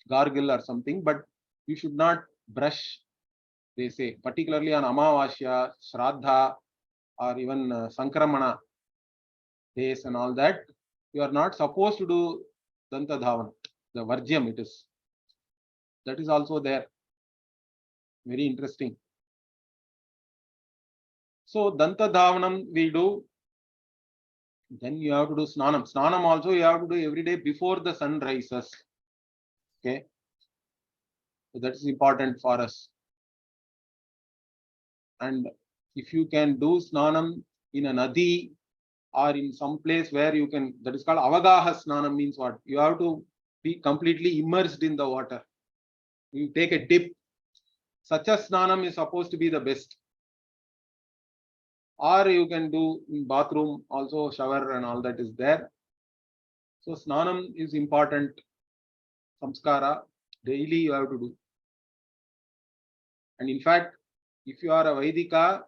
gargle or something, but you should not brush, they say, particularly on Amavasya, Shraddha, or even Sankramana days and all that. You are not supposed to do Danta Dhavan, the Varjyam it is. That is also there. Very interesting. So Danta Dhavanam we do. Then you have to do Snanam. Snanam also you have to do every day before the sun rises. Okay. So that is important for us. And if you can do Snanam in a Nadi or in some place where you can, that is called Avagaha Snanam, means what? You have to be completely immersed in the water. You take a dip. such a snanam is supposed to be the best. Or you can do in bathroom also, shower and all that is there. So snanam is important. Samskara, daily you have to do. And in fact, if you are a Vaidika,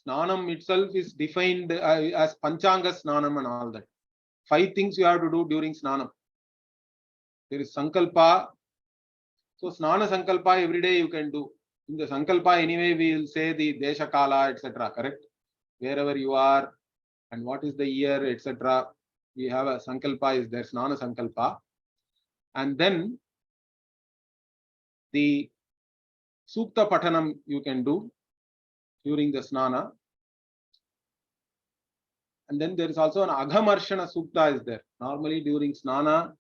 snanam itself is defined as Panchanga snanam and all that. 5 things you have to do during snanam. There is sankalpa. So snana sankalpa every day you can do. In the sankalpa anyway we will say the desha kala, etc. Correct? Wherever you are and what is the year, etc. We have a sankalpa is there, snana sankalpa. And then the sukta patanam you can do during the snana. And then there is also an aghamarshana sukta is there. Normally during snana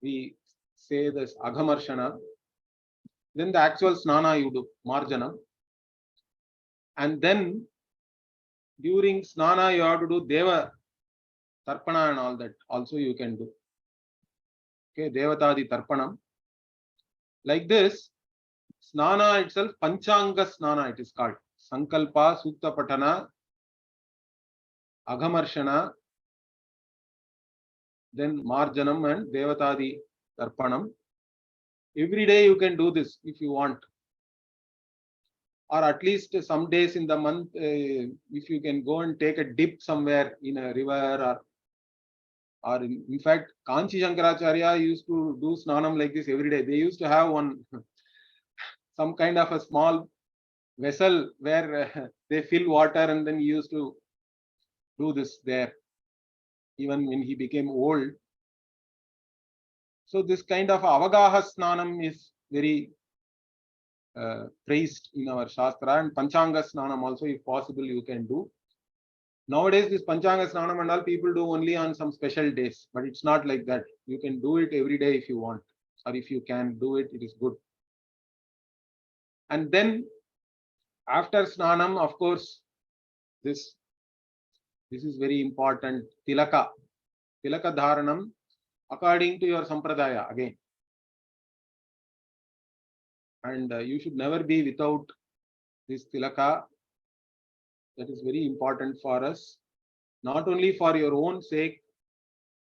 we say this aghamarshana. Then the actual snana you do, marjanam. And then during snana you have to do deva tarpana and all that also you can do. Okay, devatadi tarpanam. Like this, snana itself, panchanga snana it is called. Sankalpa, sukta patana, aghamarshana, then marjanam and devatadi tarpanam. Every day you can do this if you want. Or at least some days in the month, if you can go and take a dip somewhere in a river or in fact, Kanchi Shankaracharya used to do snanam like this every day. They used to have some kind of a small vessel where they fill water and then he used to do this there, even when he became old. So this kind of avagaha snanam is very praised in our Shastra, and Panchanga snanam also, if possible, you can do. Nowadays, this Panchanga snanam and all people do only on some special days, but it's not like that. You can do it every day if you want, or if you can do it, it is good. And then after snanam, of course, this is very important. Tilaka dharanam, according to your sampradaya again. And you should never be without this tilaka. That is very important for us, not only for your own sake,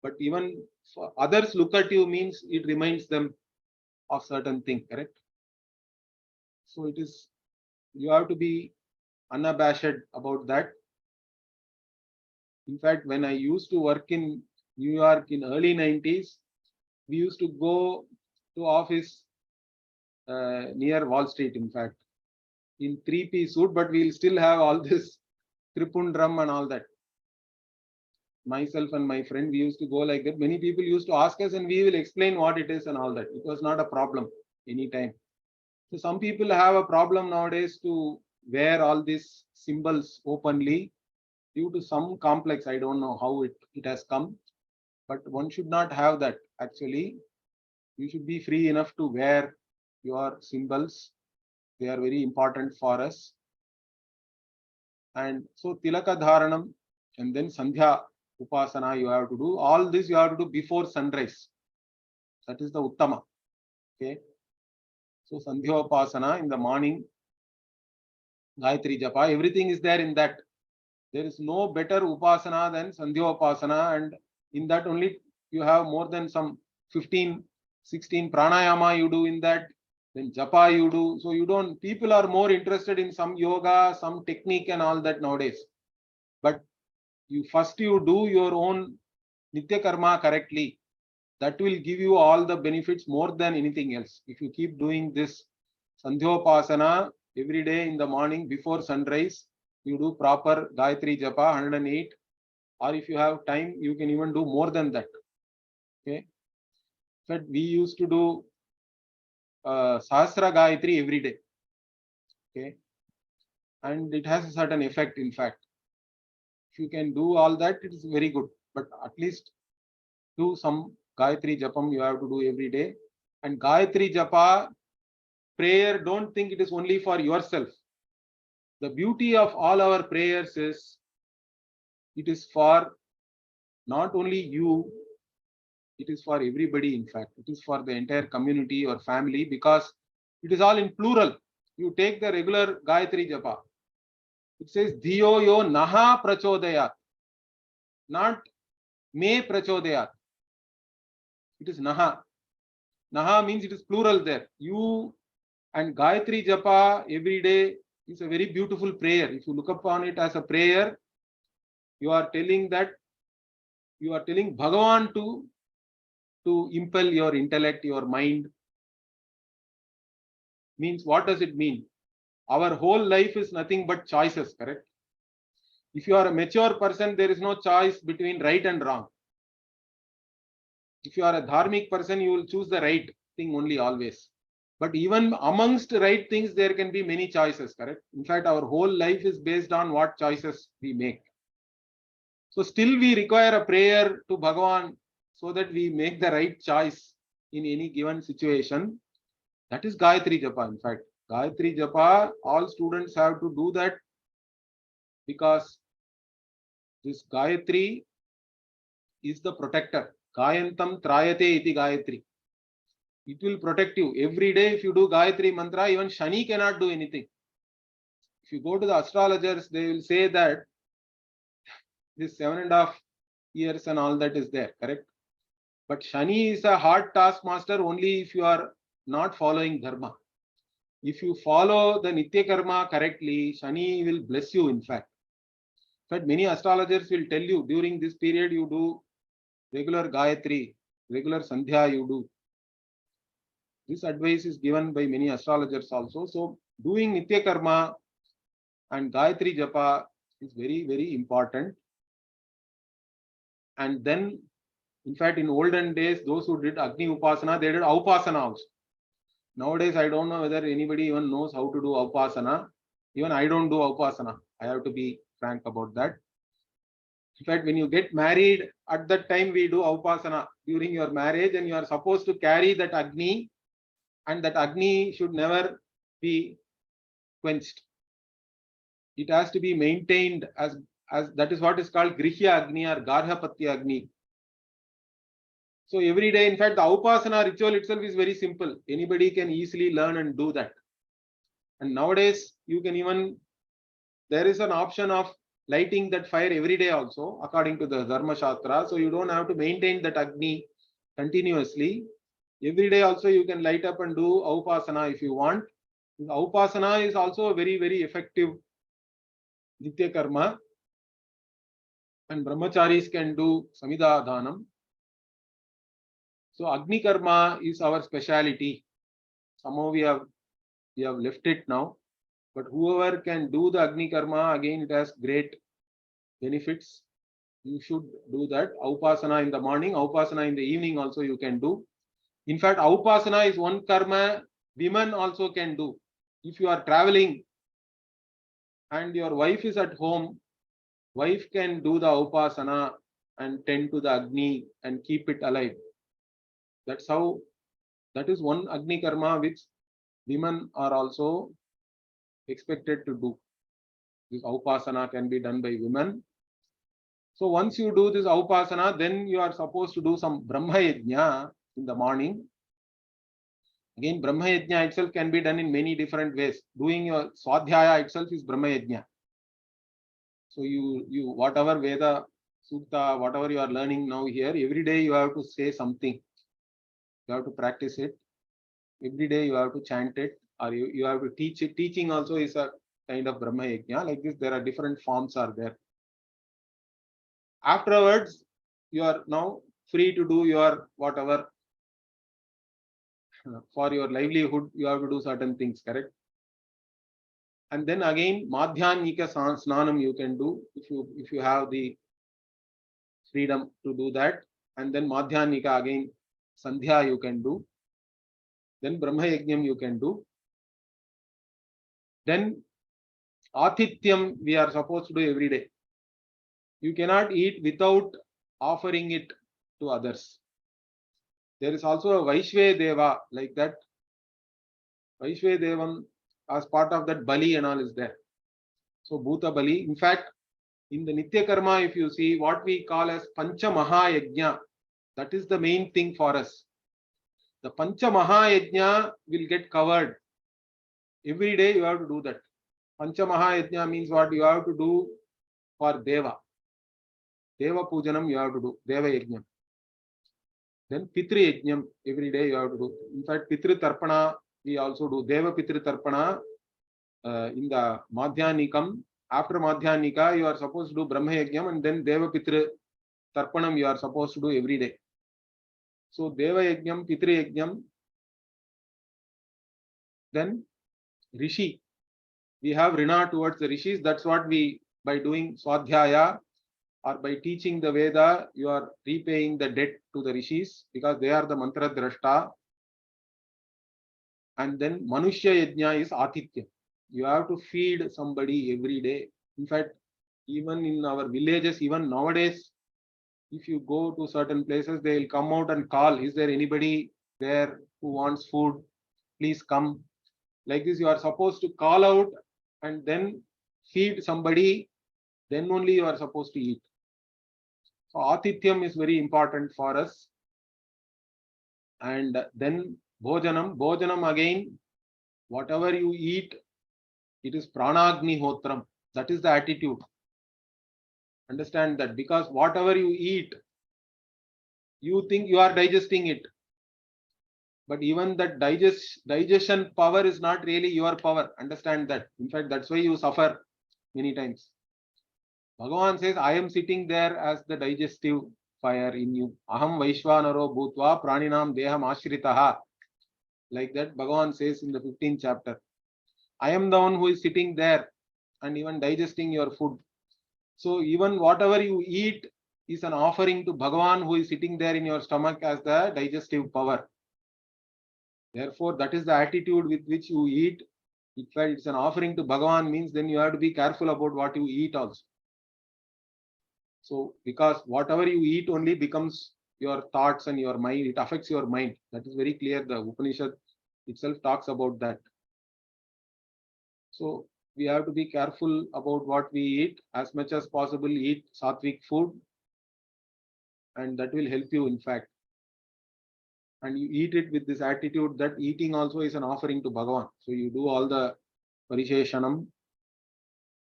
but even for others look at you means it reminds them of certain thing, correct? So it is, you have to be unabashed about that. In fact, when I used to work in New York in early 90s, we used to go to office near Wall Street, in fact, in 3-piece suit, but we'll still have all this tripundram and all that. Myself and my friend, we used to go like that. Many people used to ask us and we will explain what it is and all that. It was not a problem anytime. So some people have a problem nowadays to wear all these symbols openly due to some complex. I don't know how it has come, but one should not have that. Actually, you should be free enough to wear your symbols. They are very important for us. And so Tilaka Dharanam and then Sandhya Upasana you have to do. All this you have to do before sunrise. That is the Uttama. Okay. So Sandhya Upasana in the morning, Gayatri Japa, everything is there in that. There is no better Upasana than Sandhya Upasana, and in that only you have more than some 15, 16 pranayama you do in that. Then japa you do. So you don't, people are more interested in some yoga, some technique and all that nowadays. But you do your own Nitya karma correctly. That will give you all the benefits more than anything else. If you keep doing this Sandhyopasana every day in the morning before sunrise, you do proper Gayatri Japa 108, or if you have time, you can even do more than that. Okay. But we used to do Sahasra Gayatri every day. Okay. And it has a certain effect, in fact. If you can do all that, it is very good. But at least do some Gayatri Japam you have to do every day. And Gayatri Japa prayer, don't think it is only for yourself. The beauty of all our prayers is it is for not only you, it is for everybody, in fact. It is for the entire community or family, because it is all in plural. you take the regular Gayatri Japa. It says Dhiyo yo naha prachodayat, not me prachodayat. It is naha. Naha means it is plural there. You and Gayatri Japa every day is a very beautiful prayer. If you look upon it as a prayer, you are telling Bhagavan to impel your intellect, your mind. Means what does it mean? Our whole life is nothing but choices, correct? If you are a mature person, there is no choice between right and wrong. If you are a dharmic person, you will choose the right thing only always. But even amongst right things, there can be many choices, correct? In fact, our whole life is based on what choices we make. So still we require a prayer to Bhagavan so that we make the right choice in any given situation. That is Gayatri Japa. In fact, Gayatri Japa, all students have to do that because this Gayatri is the protector. Gayantam trayate iti Gayatri. It will protect you. Every day if you do Gayatri mantra, even Shani cannot do anything. If you go to the astrologers, they will say that this 7.5 years and all that is there, correct? But Shani is a hard taskmaster only if you are not following Dharma. If you follow the Nitya Karma correctly, Shani will bless you in fact. But many astrologers will tell you during this period you do regular Gayatri, regular Sandhya you do. This advice is given by many astrologers also. So doing Nitya Karma and Gayatri Japa is very, very important. And then, in fact, in olden days, those who did Agni Upasana, they did Upasana also. Nowadays, I don't know whether anybody even knows how to do Upasana. Even I don't do Upasana. I have to be frank about that. In fact, when you get married, at that time we do Upasana during your marriage, and you are supposed to carry that Agni, and that Agni should never be quenched. It has to be maintained as that is what is called Grihya Agni or Garhapatya Agni. So every day, in fact, the Upasana ritual itself is very simple. Anybody can easily learn and do that. And nowadays, you can even, there is an option of lighting that fire every day also, according to the Dharma Shastra. So you don't have to maintain that Agni continuously. Every day also you can light up and do Upasana if you want. Upasana is also a very, very effective Nitya Karma. And Brahmacharis can do Samhita Dhanam. So Agni Karma is our speciality. Somehow we have left it now. But whoever can do the Agni Karma, again it has great benefits. You should do that. Upasana in the morning, Upasana in the evening also you can do. In fact, Upasana is one karma women also can do. If you are traveling and your wife is at home, wife can do the Upasana and tend to the Agni and keep it alive. That's how, that is one Agni Karma which women are also expected to do. This Upasana can be done by women. So once you do this Upasana, then you are supposed to do some Brahma Yajna in the morning. Again, Brahma Yajna itself can be done in many different ways. Doing your Swadhyaya itself is Brahma Yajna. So you whatever Veda, Sukta, whatever you are learning now here, every day you have to say something. You have to practice it. Every day you have to chant it, or you have to teach it. Teaching also is a kind of Brahma Yajna. Like this, there are different forms are there. Afterwards, you are now free to do your whatever. For your livelihood, you have to do certain things, correct? And then again, Madhyanika Snanam you can do if you have the freedom to do that. And then Madhyanika again, Sandhya you can do. Then Brahma Yajnam you can do. Then Athityam we are supposed to do every day. You cannot eat without offering it to others. There is also a Vaishve Deva like that. Vaishve Devam as part of that Bali and all is there. So Bhuta Bali. In fact, in the Nitya Karma, if you see what we call as Pancha Mahayajna, that is the main thing for us. The Pancha Mahayajna will get covered Every day you have to do that. Pancha Mahayajna means what you have to do for Deva. Deva Pujanam you have to do. Deva Yajnam. Then Pitri Yajnam every day you have to do. In fact, Pitri Tarpana we also do. Deva Pitri Tarpana in the Madhyanikam. After Madhyanika you are supposed to do Brahma Yajnam, and then Deva Pitri Tarpanam you are supposed to do every day. So Deva Yajnam, Pitri Yajnam, then Rishi. We have Rina towards the Rishis. That's what we, by doing Swadhyaya or by teaching the Veda, you are repaying the debt to the Rishis because they are the Mantra Drashta. And then Manushya Yajna is Atitya. You have to feed somebody every day. In fact, even in our villages, even nowadays, if you go to certain places, they will come out and call, is there anybody there who wants food? Please come. Like this, you are supposed to call out and then feed somebody, then only you are supposed to eat. So Atithyam is very important for us. And then Bhojanam. Bhojanam again, whatever you eat, it is Pranagni Hotram. That is the attitude. Understand that, because whatever you eat, you think you are digesting it. But even that digestion power is not really your power. Understand that. In fact, that's why you suffer many times. Bhagavan says, I am sitting there as the digestive fire in you. Aham Vaishvanaro Bhutva Praninam Deham Ashritaha. Like that, Bhagavan says in the 15th chapter. I am the one who is sitting there and even digesting your food. So even whatever you eat is an offering to Bhagavan who is sitting there in your stomach as the digestive power. Therefore, that is the attitude with which you eat. In fact, it's an offering to Bhagavan means then you have to be careful about what you eat also. So, because whatever you eat only becomes your thoughts and your mind, it affects your mind. That is very clear. The Upanishad itself talks about that. So, we have to be careful about what we eat. As much as possible, eat sattvic food, and that will help you, in fact. And you eat it with this attitude that eating also is an offering to Bhagavan. So you do all the Parisheshanam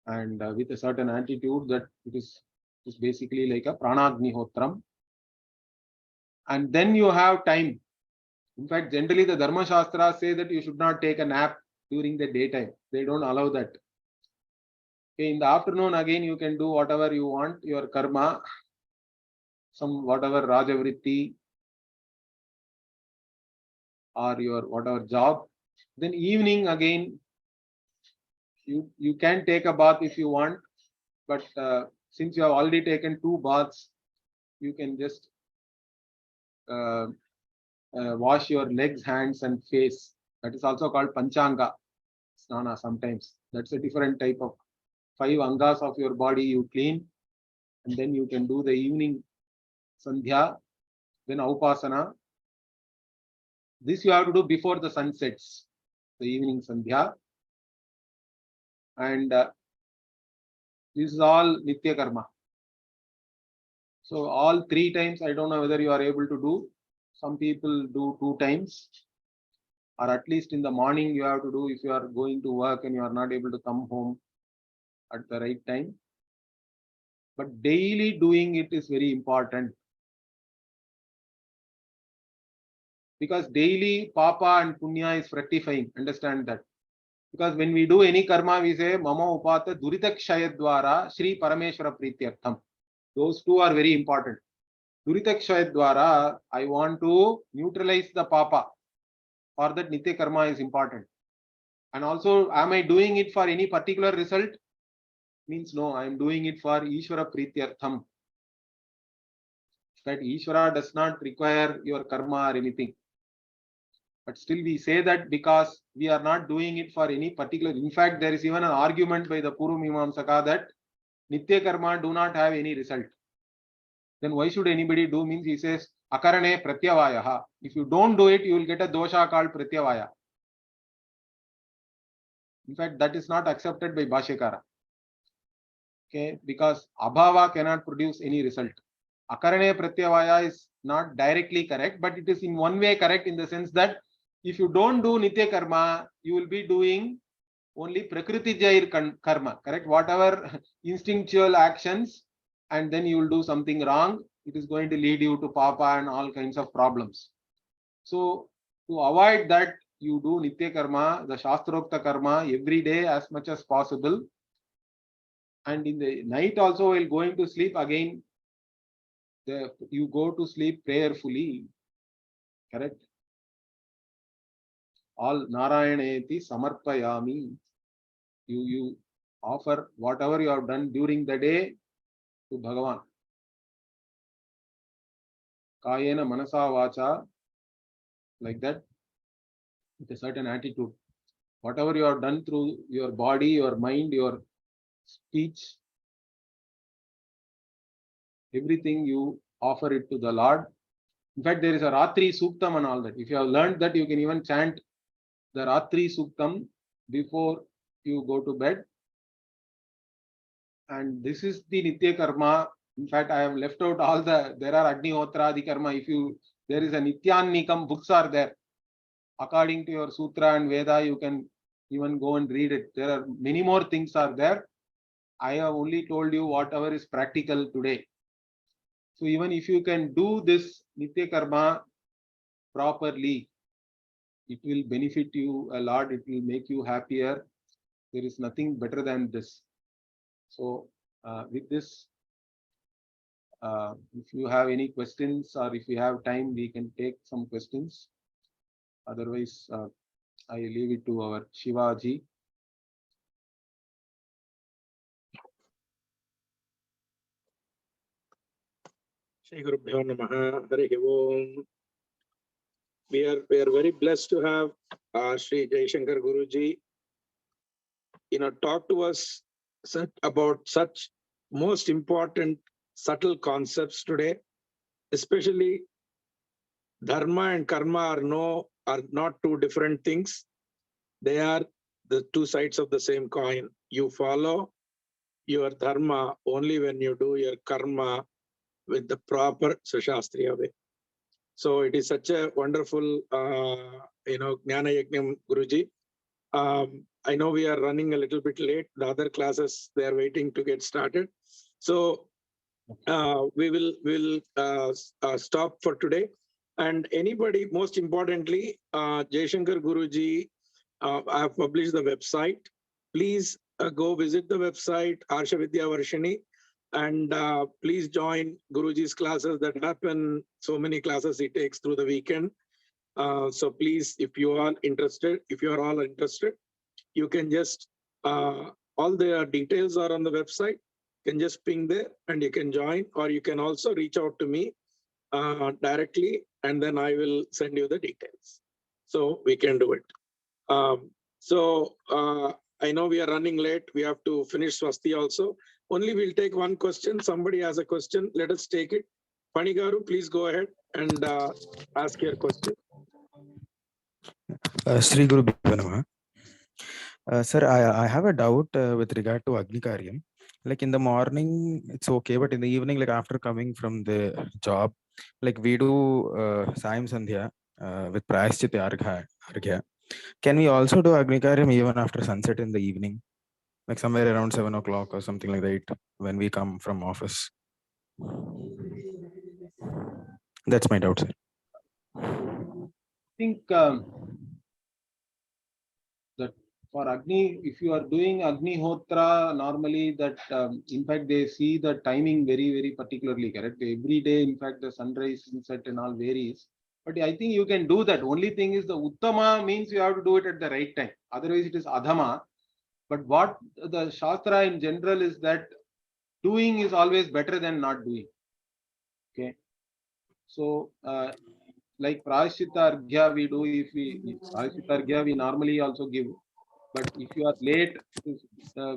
and with a certain attitude that it is basically like a Pranagni Hotram. And then you have time. In fact, generally the Dharma Shastras say that you should not take a nap during the daytime. They don't allow that. Okay, in the afternoon, again, you can do whatever you want, your karma, some whatever Rajavritti, or your whatever job. Then evening again, you can take a bath if you want, but since you have already taken 2 baths, you can just wash your legs, hands and face. That is also called Panchanga Snana sometimes. That's a different type of 5 angas of your body you clean, and then you can do the evening Sandhya, then Upasana. This you have to do before the sun sets, the evening Sandhya. And this is all Nitya Karma. So all 3 times, I don't know whether you are able to do. Some people do 2 times. Or at least in the morning you have to do if you are going to work and you are not able to come home at the right time. But daily doing it is very important. Because daily Papa and Punya is fructifying. Understand that. Because when we do any karma, we say Mama Upata Duritakshaya Dwara Shri Parameshwara Prityartham. Those 2 are very important. Duritakshaya Dwara, I want to neutralize the Papa. For that Nitya Karma is important. And also, am I doing it for any particular result? Means no, I am doing it for Ishvara Prityartham. That Ishvara does not require your karma or anything. But still we say that because we are not doing it for any particular. In fact, there is even an argument by the Purva Mimamsaka that Nitya Karma do not have any result. Then why should anybody do? Means he says, Akarane Pratyavayaha. If you don't do it, you will get a dosha called Pratyavaya. In fact, that is not accepted by Bhashyakara. Okay, because Abhava cannot produce any result. Akarane Pratyavaya is not directly correct, but it is in one way correct in the sense that If you don't do Nitya Karma, you will be doing only Prakriti Jair Karma, correct? Whatever instinctual actions, and then you will do something wrong, it is going to lead you to Papa and all kinds of problems. So, to avoid that, you do Nitya Karma, the Shastrokta Karma, every day as much as possible. And in the night also, while going to sleep, again, you go to sleep prayerfully, correct? All Narayaneti Samarpayami. You offer whatever you have done during the day to Bhagavan. Kayena Manasa Vacha, like that, with a certain attitude. Whatever you have done through your body, your mind, your speech, everything you offer it to the Lord. In fact, there is a Ratri Suktam and all that. If you have learned that, you can even chant the Ratri Suktam before you go to bed. And this is the Nitya Karma. In fact, I have left out all there are Agnihotra, the Karma. There is a Nityanikam, books are there. According to your Sutra and Veda, you can even go and read it. There are many more things are there. I have only told you whatever is practical today. So even if you can do this Nitya Karma properly, it will benefit you a lot. It will make you happier. There is nothing better than this. So with this, if you have any questions or if you have time, we can take some questions. Otherwise, I leave it to our Shivaji. Shri Gurubhyo Namaha. Harihi Om. We are very blessed to have Sri Jaishankar Guruji, talk to us about such most important subtle concepts today, especially dharma and karma are not two different things. They are the two sides of the same coin. You follow your dharma only when you do your karma with the proper Sushastriya way. So it is such a wonderful, Jnana Yajnam Guruji. I know we are running a little bit late. The other classes, they are waiting to get started. So we will stop for today. And anybody, most importantly, Jaishankar Guruji, I have published the website. Please go visit the website, Aarsha Vidya Varshini, and please join Guruji's classes that happen. So many classes he takes through the weekend. So please, if you are all interested, you can just, all the details are on the website. You can just ping there and you can join, or you can also reach out to me directly, and then I will send you the details. So we can do it. I know we are running late. We have to finish Swasti also. Only we'll take one question. Somebody has a question. Let us take it. Panigaru, please go ahead and ask your question. Sri Guru Bhava. Sir, I have a doubt with regard to Agni Karyam. Like in the morning, it's okay, but in the evening, like after coming from the job, like we do Saim Sandhya with Prayashchit Arghya. Can we also do Agni Karyam even after sunset in the evening? Like somewhere around 7 o'clock or something like that when we come from office? That's my doubt, sir. I think that for Agni, if you are doing Agni Hotra, normally that, in fact, they see the timing very, very particularly, correct? Every day, in fact, the sunrise, sunset and all varies. But I think you can do that. Only thing is the Uttama means you have to do it at the right time. Otherwise, it is Adhama. But what the Shastra in general is that doing is always better than not doing. Okay. So, like Prayashchita Arghya we do, if Prayashchita Arghya we normally also give. But if you are late,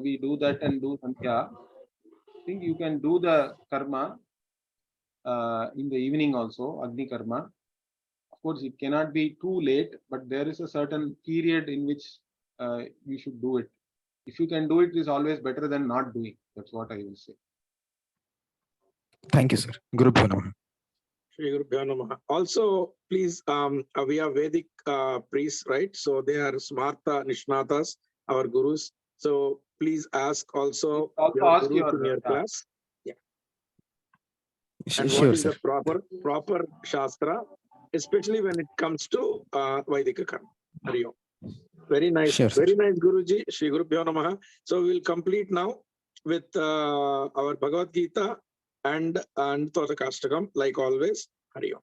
we do that and do Sankhya. I think you can do the karma in the evening also, Agni Karma. Of course, it cannot be too late, but there is a certain period in which you should do it. If you can do it, it is always better than not doing. That's what I will say. Thank you, sir. Guru Bhava. Shri Gurubhyo Namaha. Also, please, we have Vedic priests, right? So they are Smartha Nishnatas, our gurus. So please ask also Also your ask gurus in your yeah. class. And Sure, what is sir. the proper Shastra, especially when it comes to Vaidika Karma. Hari Om. Very nice, Sure, sir. very nice, Guruji. Shri Gurubhyo Namaha. So we'll complete now with our Bhagavad Gita and Totakastakam, like always. Hari Om.